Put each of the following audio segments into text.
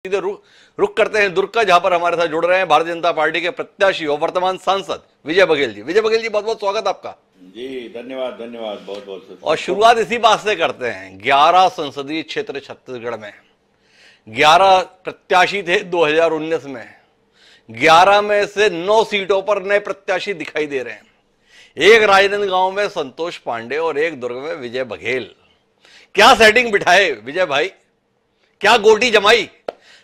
सीधे रुक करते हैं दुर्ग का, जहां पर हमारे साथ जुड़ रहे हैं भारतीय जनता पार्टी के प्रत्याशी और वर्तमान सांसद विजय बघेल जी। विजय बघेल जी, बहुत बहुत स्वागत आपका। जी धन्यवाद धन्यवाद, बहुत बहुत। और शुरुआत इसी बात से करते हैं, 11 संसदीय क्षेत्र छत्तीसगढ़ में 11 प्रत्याशी थे 2019 में, 11 में से 9 सीटों पर नए प्रत्याशी दिखाई दे रहे हैं। एक राजनांदगांव में संतोष पांडे और एक दुर्ग में विजय बघेल। क्या सेटिंग बिठाए विजय भाई, क्या गोटी जमाई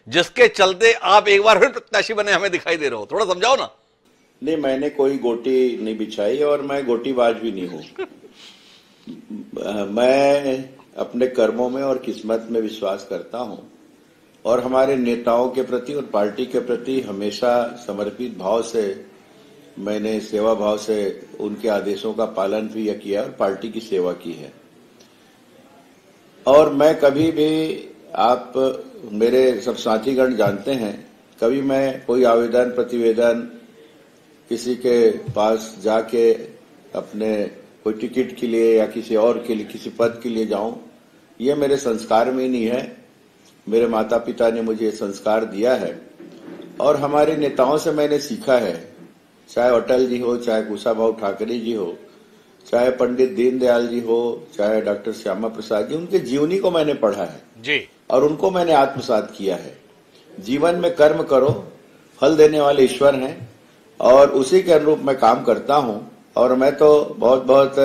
जिसके चलते आप एक बार फिर प्रत्याशी बने हमें दिखाई दे रहे हो? थोड़ा समझाओ ना। नहीं, मैंने कोई गोटी नहीं बिछाई और मैं गोटीबाज भी नहीं हूं। मैं अपने कर्मों में और किस्मत में विश्वास करता हूं और हमारे नेताओं के प्रति और पार्टी के प्रति हमेशा समर्पित भाव से मैंने सेवा भाव से उनके आदेशों का पालन भी किया और पार्टी की सेवा की है। और मैं कभी भी, आप मेरे सब साथीगण जानते हैं, कभी मैं कोई आवेदन प्रतिवेदन किसी के पास जाके अपने कोई टिकट के लिए या किसी और के लिए, किसी पद के लिए जाऊं, ये मेरे संस्कार में ही नहीं है। मेरे माता पिता ने मुझे संस्कार दिया है और हमारे नेताओं से मैंने सीखा है, चाहे अटल जी हो, चाहे कुशाभाऊ ठाकरे जी हो, चाहे पंडित दीनदयाल जी हो, चाहे डॉक्टर श्यामा प्रसाद जी, उनके जीवनी को मैंने पढ़ा है जी और उनको मैंने आत्मसात किया है। जीवन में कर्म करो, फल देने वाले ईश्वर हैं और उसी के अनुरूप मैं काम करता हूं। और मैं तो बहुत बहुत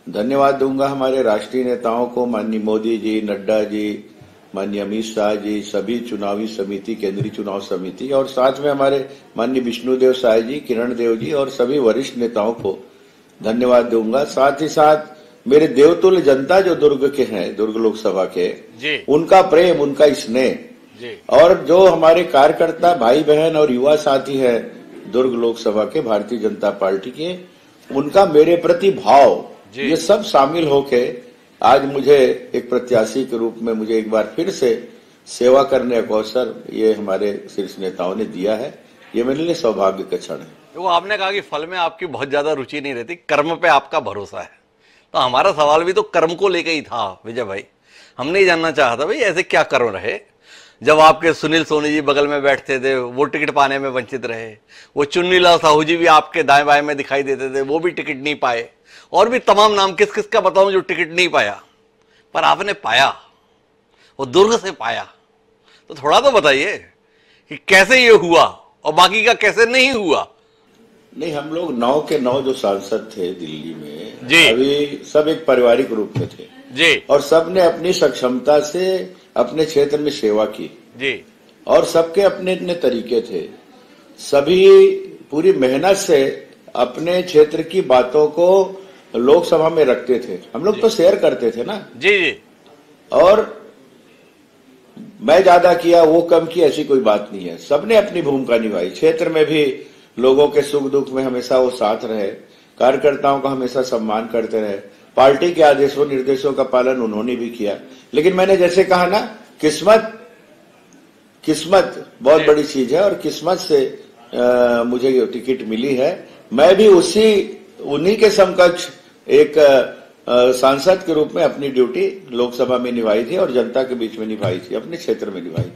धन्यवाद दूंगा हमारे राष्ट्रीय नेताओं को, माननीय मोदी जी, नड्डा जी, माननीय अमित शाह जी, सभी चुनावी समिति, केंद्रीय चुनाव समिति, और साथ में हमारे माननीय विष्णुदेव साय जी, किरण देव जी और सभी वरिष्ठ नेताओं को धन्यवाद दूंगा। साथ ही साथ मेरे देवतुल्य जनता जो दुर्ग के हैं, दुर्ग लोकसभा के, उनका प्रेम, उनका स्नेह, और जो हमारे कार्यकर्ता भाई बहन और युवा साथी हैं दुर्ग लोकसभा के भारतीय जनता पार्टी के, उनका मेरे प्रति भाव, ये सब शामिल होके आज मुझे एक प्रत्याशी के रूप में मुझे एक बार फिर से सेवा करने का अवसर ये हमारे शीर्ष नेताओं ने दिया है। ये मेरे लिए सौभाग्य का क्षण है। वो आपने कहा कि फल में आपकी बहुत ज्यादा रुचि नहीं रहती, कर्म पे आपका भरोसा है। तो हमारा सवाल भी तो कर्म को लेकर ही था विजय भाई। हमने ही जानना चाहा था भाई ऐसे क्या कर्म रहे जब आपके सुनील सोनी जी बगल में बैठते थे, वो टिकट पाने में वंचित रहे। वो चुन्नीलाल साहू जी भी आपके दाएं बाएं में दिखाई देते थे, वो भी टिकट नहीं पाए। और भी तमाम नाम किस किस का बताऊं जो टिकट नहीं पाया, पर आपने पाया, वो दुर्ग से पाया। तो थोड़ा तो बताइए कि कैसे ये हुआ और बाकी का कैसे नहीं हुआ। नहीं, हम लोग 9 के 9 जो सांसद थे दिल्ली में जी, अभी सब एक पारिवारिक रूप में थे जी, और सबने अपनी सक्षमता से अपने क्षेत्र में सेवा की जी, और सबके अपने अपने तरीके थे। सभी पूरी मेहनत से अपने क्षेत्र की बातों को लोकसभा में रखते थे। हम लोग तो शेयर करते थे ना। जी जी। और मैं ज्यादा किया वो कम किया ऐसी कोई बात नहीं है, सबने अपनी भूमिका निभाई। क्षेत्र में भी लोगों के सुख दुख में हमेशा वो साथ रहे, कार्यकर्ताओं का हमेशा सम्मान करते रहे, पार्टी के आदेशों निर्देशों का पालन उन्होंने भी किया। लेकिन मैंने जैसे कहा ना, किस्मत बहुत बड़ी चीज है और किस्मत से मुझे ये टिकट मिली है। मैं भी उन्हीं के समकक्ष एक सांसद के रूप में अपनी ड्यूटी लोकसभा में निभाई थी और जनता के बीच में निभाई थी, अपने क्षेत्र में निभाई थी।